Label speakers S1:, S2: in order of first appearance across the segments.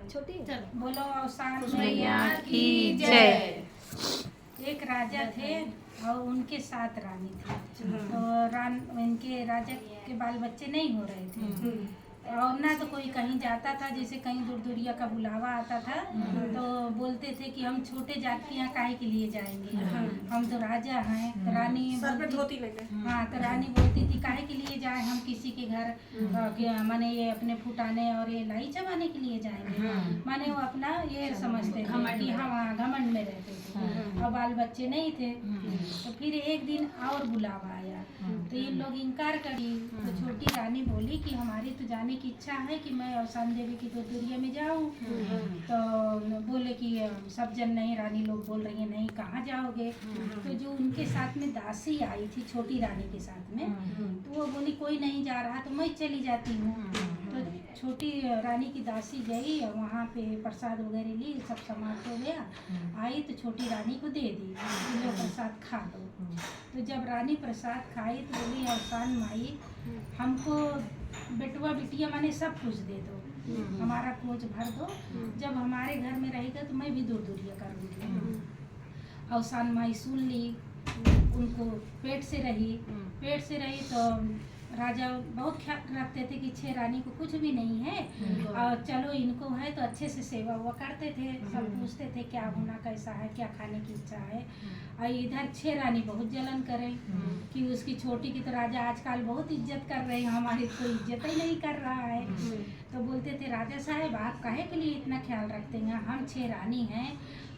S1: छोटी
S2: बोलो अवसान
S3: मैया की जय।
S2: एक राजा थे और उनके 7 रानी थी। तो इनके राजा के बाल बच्चे नहीं हो रहे थे और ना तो कोई कहीं जाता था, जैसे कहीं दूर दूरिया का बुलावा आता था तो बोलते थे कि हम छोटे जात के यहाँ काहे के लिए जाएंगे, हम तो राजा हैं। तो रानी हाँ, तो रानी बोलती थी काहे के लिए जाए हम किसी के घर, माने ये अपने फुटाने और ये लाई चबाने के लिए जाएंगे। माने वो अपना ये समझते थे कि हाँ घमंड में रहते थे और बाल बच्चे नहीं थे। तो फिर एक दिन और बुलावा आया तो ये लोग इनकार करी। तो छोटी रानी बोली कि हमारी तो जाने की इच्छा है कि मैं अवसान देवी की दुरिया में जाऊं। तो बोले कि सब जन नहीं, रानी लोग बोल रही है नहीं, कहाँ जाओगे। तो जो उनके साथ में दासी आई थी छोटी रानी के साथ में, तो वो बोली कोई नहीं जा रहा तो मैं चली जाती हूँ। तो छोटी रानी की दासी गई और वहाँ पे प्रसाद वगैरह ली, सब समाप्त हो गया। आई तो छोटी रानी को दे दी, लो प्रसाद खा लो। तो जब रानी प्रसाद खाई तो बोली अवसान माई हमको बेटुआ बिटिया माने सब कुछ दे दो, हमारा खोज भर दो, जब हमारे घर में रहेगा तो मैं भी दूर दूरिया करूँगी। अवसान माई सुन ली, उनको पेट से रही तो राजा बहुत ख्याल रखते थे कि 6 रानी को कुछ भी नहीं है और चलो इनको है, तो अच्छे से सेवा हुआ करते थे। सब पूछते थे क्या होना, कैसा है, क्या खाने की इच्छा है। और इधर 6 रानी बहुत जलन करें कि उसकी छोटी की तो राजा आजकल बहुत इज्जत कर रहे हैं, हमारी कोई इज्जत ही नहीं कर रहा है। तो बोलते थे राजा साहब आप काहे के लिए इतना ख्याल रखते हैं, हम 6 रानी हैं,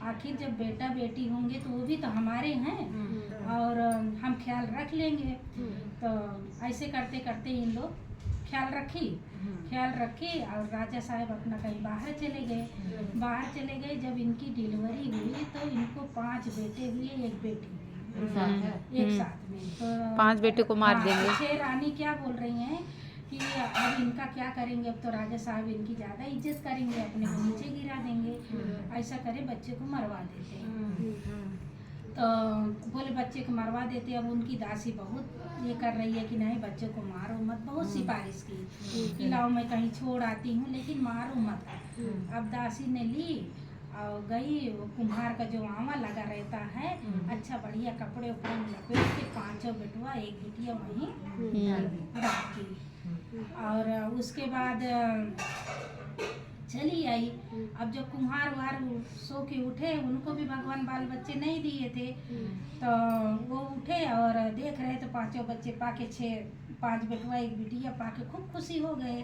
S2: आखिर जब बेटा बेटी होंगे तो वो भी तो हमारे हैं और हम ख्याल रख लेंगे। तो ऐसे करते करते इन लोग ख्याल रखी और राजा साहब अपना कहीं बाहर चले गए। जब इनकी डिलीवरी हुई तो इनको 5 बेटे हुए, 1 बेटी हुई एक साथ में। तो
S3: 5 बेटे को मार देंगे।
S2: 6 रानी क्या बोल रही हैं कि अब इनका क्या करेंगे, अब तो राजा साहब इनकी ज़्यादा इज्जत करेंगे, अपने को नीचे गिरा देंगे, ऐसा करे बच्चे को मरवा देते हैं। तो बोले बच्चे को मरवा देते। अब उनकी दासी बहुत ये कर रही है कि नहीं बच्चे को मारो मत, बहुत सिफारिश की कि लाओ मैं कहीं छोड़ आती हूँ लेकिन मारो मत। अब दासी ने ली और गई, कुम्हार का जो आवा लगा रहता है, अच्छा बढ़िया कपड़े उपड़े में लपेट के 5 बेटुआ 1 बिटिया वहीं रख दी। और उसके बाद चली आई। अब जब कुम्हार वार सो के उठे, उनको भी भगवान बाल बच्चे नहीं दिए थे, तो वो उठे और देख रहे तो 5 बच्चे पाके 5 बेटुआ 1 बिटिया पाके खूब खुशी हो गए,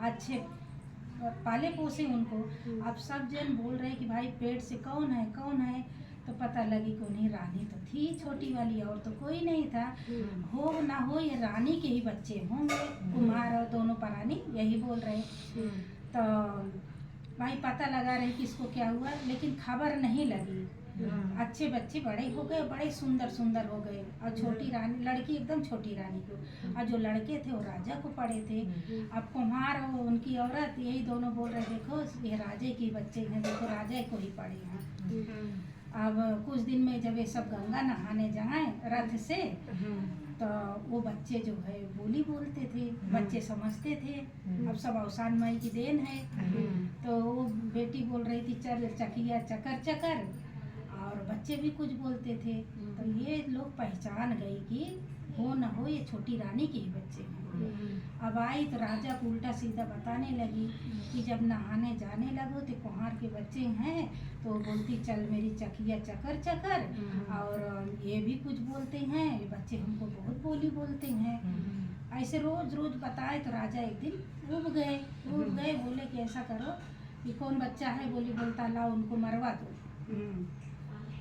S2: अच्छे पाले पोसे उनको। अब सब जन बोल रहे कि भाई पेट से कौन है। तो पता लगी कि उन्हीं रानी तो थी छोटी वाली, और तो कोई नहीं था। हो ना हो ये रानी के ही बच्चे होंगे, कुम्हार और दोनों परानी यही बोल रहे। तो भाई पता लगा रहे कि इसको क्या हुआ, लेकिन खबर नहीं लगी। अच्छे बच्चे बड़े हो गए, बड़े सुंदर हो गए। और छोटी रानी लड़की एकदम छोटी रानी को, और जो लड़के थे वो राजा को पड़े थे। अब कुम्हार और उनकी औरत यही दोनों बोल रहे देखो ये राजे के बच्चे हैं, देखो राजा को ही पड़े हैं। अब कुछ दिन में जब ये सब गंगा नहाने जाएं रथ से, तो वो बच्चे जो है बोली बोलते थे, बच्चे समझते थे। अब सब अवसान माई की देन है। तो वो बेटी बोल रही थी चल चकिया चकर, और बच्चे भी कुछ बोलते थे। तो ये लोग पहचान गई कि हो न हो ये छोटी रानी के ही बच्चे हैं। अब आई तो राजा को उल्टा सीधा बताने लगी कि जब नहाने जाने लगो तो कुम्हार के बच्चे हैं, तो बोलती चल मेरी चकिया चकर, और ये भी कुछ बोलते हैं, ये बच्चे हमको बहुत बोली बोलते हैं। ऐसे रोज बताए तो राजा एक दिन ऊब गए, बोले कि ऐसा करो कि कौन बच्चा है, बोलता लाओ उनको मरवा दो।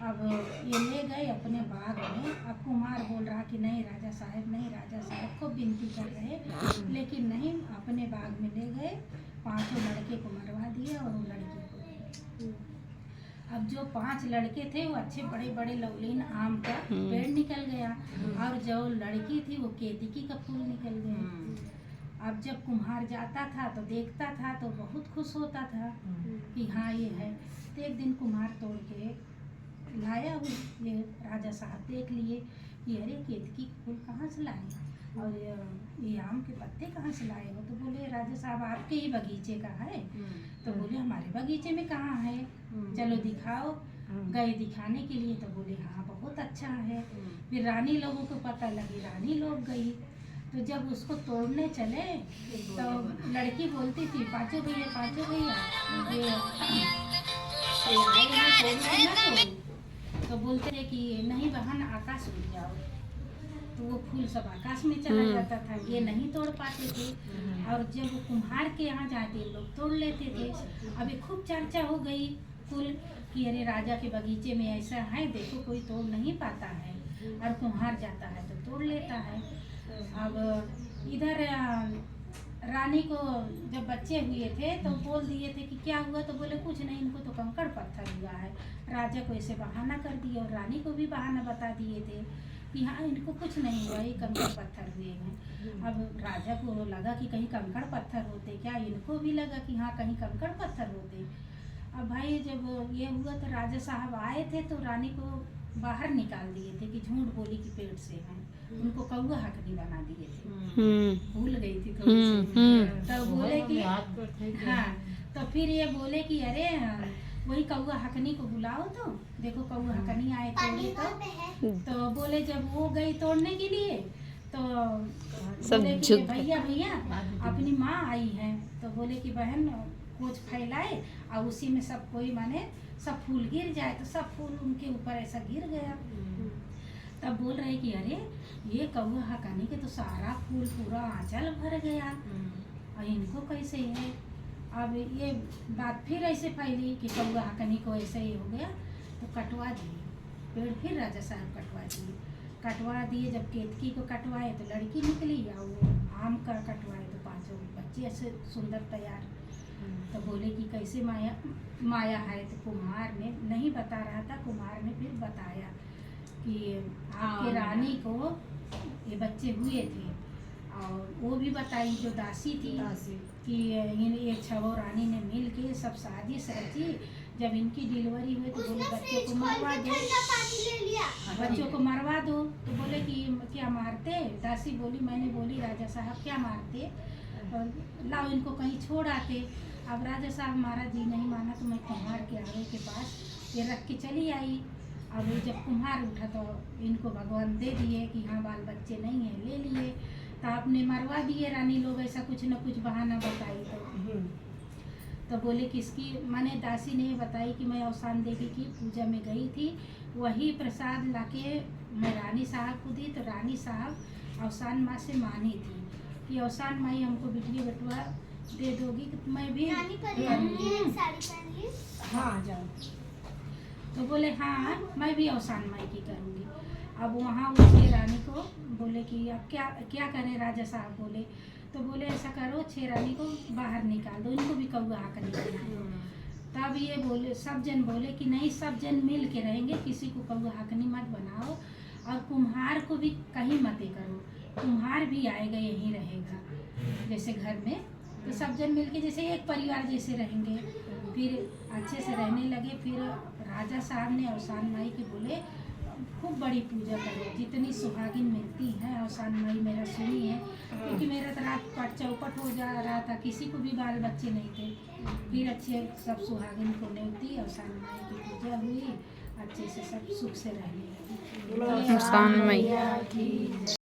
S2: अब ये ले गए अपने बाग में। अब कुम्हार बोल रहा कि नहीं राजा साहब को विनती कर रहे, लेकिन नहीं, अपने बाग में ले गए, 5 लड़के को मरवा दिया और वो लड़की को। अब जो 5 लड़के थे वो अच्छे बड़े लवलीन आम का पेड़ निकल गया, और जो लड़की थी वो केतकी का फूल निकल गया। अब जब कुम्हार जाता था तो देखता था तो बहुत खुश होता था कि हाँ ये है। तो एक दिन कुम्हार तोड़ के लाया, ये राजा साहब देख लिए कि अरे केतकी फूल कहाँ से लाए, और ये आम के पत्ते कहाँ से लाए हो? तो बोले राजा साहब आपके ही बगीचे का है। तो बोले हमारे बगीचे में कहाँ है, चलो दिखाओ। गए दिखाने के लिए तो बोले हाँ बहुत अच्छा है। फिर रानी लोगों को पता लगी, रानी लोग गई। तो जब उसको तोड़ने चले तो लड़की बोलती थी पाँचों भैया ये आए हैं तोड़ने ना। तो बोलते थे कि नहीं बहन आकाश उड़ जाओ। तो वो फूल सब आकाश में चला जाता था, ये नहीं तोड़ पाते थे। और जब वो कुम्हार के यहाँ जाते लोग तोड़ लेते थे। अभी खूब चर्चा हो गई कुल कि अरे राजा के बगीचे में ऐसा है, देखो कोई तोड़ नहीं पाता है और कुम्हार जाता है तो तोड़ लेता है। अब इधर रानी को जब बच्चे हुए थे तो बोल दिए थे कि क्या हुआ? तो बोले कुछ नहीं, इनको तो कंकड़ पत्थर हुआ है। राजा को ऐसे बहाना कर दिया और रानी को भी बहाना बता दिए थे कि हाँ इनको कुछ नहीं हुआ, ये कंकड़ पत्थर हुए हैं। अब राजा को लगा कि कहीं कंकड़ पत्थर होते क्या, इनको भी लगा कि हाँ कहीं कंकड़ पत्थर होते। अब भाई जब ये हुआ तो राजा साहब आए थे तो रानी को बाहर निकाल दिए थे कि झूठ बोली कि पेट से हैं। उनको कौआ हकनी बना दिए थे, भूल गई थी थोड़ी सी। तो बोले कि हाँ, तो फिर ये बोले कि अरे वही कौआ हकनी को बुलाओ, तो देखो कौआ हकनी आए तोड़े। तो बोले जब वो गई तोड़ने के लिए तो बोले कि भैया अपनी माँ आई है। तो बोले कि बहन कुछ फैलाए और उसी में सब कोई माने सब फूल गिर जाए। तो सब फूल उनके ऊपर ऐसा गिर गया। तब बोल रहे कि अरे ये कौआ हकनी के तो सारा फूल पूरा आंचल भर गया और इनको कैसे है? अब ये बात फिर ऐसे फैली कि कौआ हकनी को ऐसे ही हो गया। तो कटवा दिए पेड़, फिर राजा साहब कटवा दिए। जब केतकी को कटवाए तो लड़की निकली और वो आम का कटवाए तो पांचों बच्चे ऐसे सुंदर तैयार। तो बोले कि कैसे माया है? तो कुम्हार ने नहीं बता रहा था, कुम्हार ने फिर बताया कि आपके रानी को ये बच्चे हुए थे। और वो भी बताई जो दासी थी कि ये छवो रानी ने मिल के सब साजिश रची। जब इनकी डिलीवरी हुई तो बोले बच्चों को मरवा दो। तो बोले कि क्या मारते? दासी बोली, मैंने बोली राजा साहब क्या मारते, लाओ इनको कहीं छोड़ आते। अब राजा साहब हमारा जी नहीं माना तो मैं कुम्हार के आगे के पास ये रख के चली आई। अब जब कुम्हार उठा तो इनको भगवान दे दिए कि हाँ बाल बच्चे नहीं है, ले लिए। तो आपने मरवा दिए रानी लोग, ऐसा कुछ न कुछ बहाना बताई। तो बोले किसकी? मैंने दासी ने बताई कि मैं अवसान देवी की पूजा में गई थी, वही प्रसाद लाके मैं रानी साहब को दी। तो रानी साहब अवसान माँ से मानी थी कि अवसान माई हमको बिटिया बटुआ दे दोगी तो मैं भी हाँ जाओ। तो बोले हाँ मैं भी अवसान माई की करूँगी। अब वहाँ उसके रानी को बोले कि अब क्या करें? राजा साहब बोले तो बोले ऐसा करो, छह रानी को बाहर निकाल दो, इनको भी कौआ हकनी बनाओ। तब ये बोले सब जन बोले कि नहीं, सब जन मिल के रहेंगे, किसी को कौआ हकनी मत बनाओ और कुम्हार को भी कहीं मत करो, कुम्हार भी आएगा यहीं रहेगा जैसे घर में। तो सब जन मिल के जैसे एक परिवार जैसे रहेंगे। फिर अच्छे से रहने लगे। फिर राजा साहब ने अवसान माई के बोले खूब बड़ी पूजा करो, जितनी सुहागिन मिलती हैं अवसान माई मेरा सुनी है, क्योंकि मेरा तो रात पट चौपट हो जा रहा था, किसी को भी बाल बच्चे नहीं थे। फिर अच्छे सब सुहागिन को न्योती, अवसान माई की पूजा हुई, अच्छे से सब सुख से रहने लगे।
S3: अवसान माई।